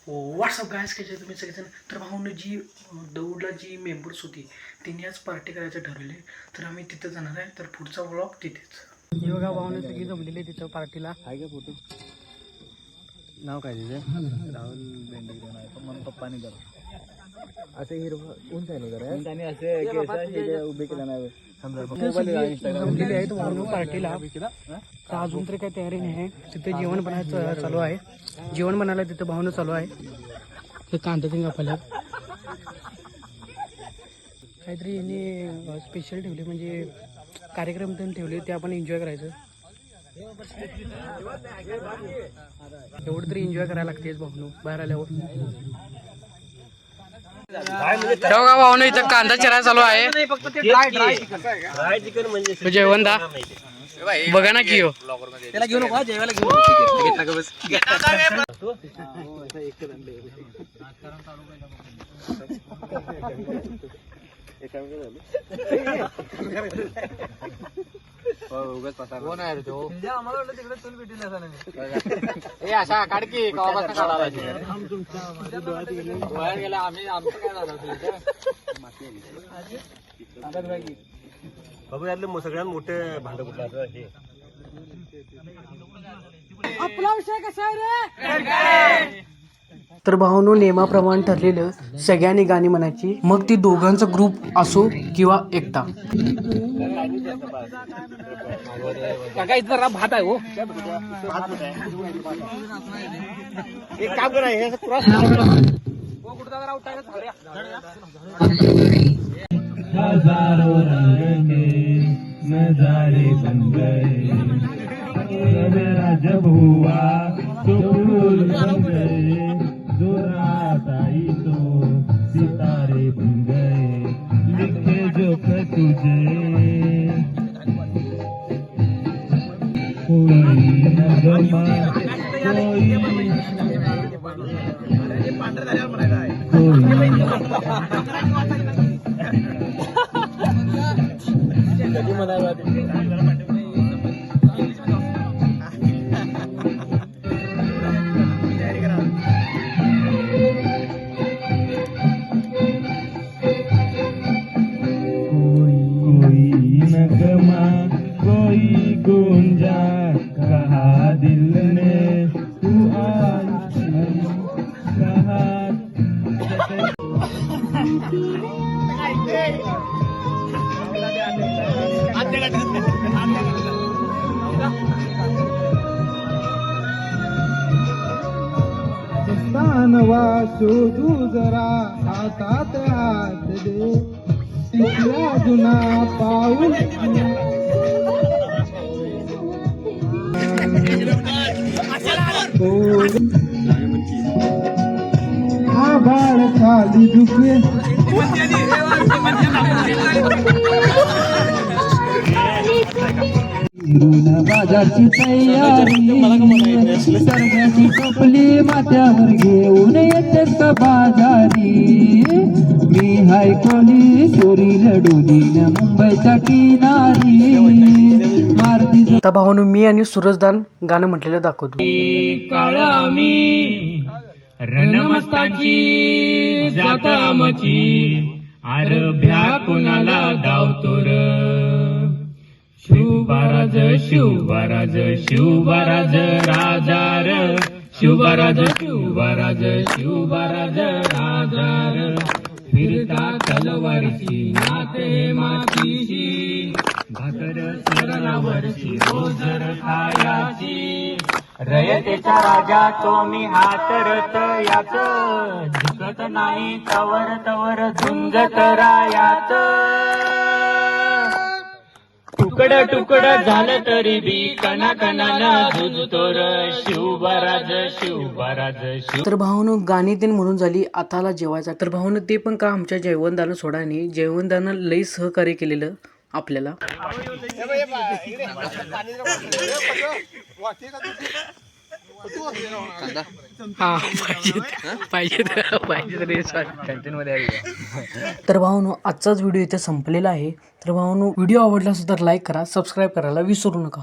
WhatsApp guys कसे तुम्ही सगळेजण. तर भाऊनं जी दौडला जी मेंबर्स होती त्यांनी आज पार्टी करायचं ठरवले, तर आम्ही तिथं जाणार आहे. तर पुढचा व्लॉग तिथेच. हे बघा भाऊनं सगळी जमलेली तिथं पार्टीला. आहे का फोटो? नाव काय तिथे? राहुल बेंडेकर नाही पण मला पप्पानी करा असं हिरवं उंच आहे ना जरा आणि असे उभे केला नाही जमलेली आहेत भाऊनं पार्टीला. तर अजून तरी काही तयारी नाही आहे. तिथे जेवण बनायचं चालू आहे. जेवण बनायला तिथं भाऊनं चालू आहे. हे कांदा तिंगा फल्यात काहीतरी यांनी स्पेशल ठेवले, म्हणजे कार्यक्रम त्यांनी ठेवले, ते आपण एन्जॉय करायचं. एवढं तरी एन्जॉय करायला लागतेच भाऊनं बाहेर आल्यावर. तेव्हा भाऊनं इथं कांदा चिरायला चालू आहे. जेवण दा बघा ना की हो त्याला घेऊ नको जेवायला घेऊ अशा काढकी गेला आम्ही आमचं काय झालं बाबू यातलं सगळ्यात मोठे भांड कुठलं हे आपला विषय कसा आहे रे. तर भाऊनो नेमाप्रमाणे ठरलेलं सगळ्यांनी गाणी म्हणायची, मग ती दोघांचा ग्रुप असो किंवा एकटा. भात आहे हो एक काम करा हे हजारों रंग के नजारे बन गए, मेरा जब हुआ तो फूल बन गए, जो रात आई तो सितारे बन गए, लिखे जो कर तुझे कोई नगमा कोई गुंजा कहा दिल ने तू आज कहा स्थानवा शोधू जरा हातात हात दे तुझ्या जुना पाऊल हा बाळ खाली दुखे बाजारची तयारी सर्वांची टोपली माथ्यावर घेऊन येतेस का बाजारी. मी हाय कोली चोरी लडून मुंबईच्या किनारी मारती. आता भाऊनो मी आणि सूरजदान गाणं म्हटलेलं दाखवतो. काळा मी रणमस्ताची जातामची अरभ्या कुणाला धावतोर. शिवबाराज शिवबाराज शिवबाराज राजार शिवबाराज शिवबाराज शिवबाराज राजार. फिरता तलवारीची नाते मातीशी भाकर सरणावरची रोजर खायाची. रयतेचा राजा तो मी हातरत याच झुकत नाही तवर तवर झुंजत रायाच. तुकड तुकड झालं तरी बी कणा कणाला झुजतोर. शिवबाराज शिवबाराज शिव. तर भाऊनं गाणी तीन म्हणून झाली, आताला जेवायचा. तर भाऊनं ते पण का आमच्या जेवणदानं सोडाने जेवणदानं लई सहकार्य केलेलं आपल्याला. हा पाहिजे तर भाऊनो आजचाच व्हिडिओ इथे संपलेला आहे. तर भाऊनो व्हिडिओ आवडला असेल तर लाईक करा, सबस्क्राईब करायला विसरू नका.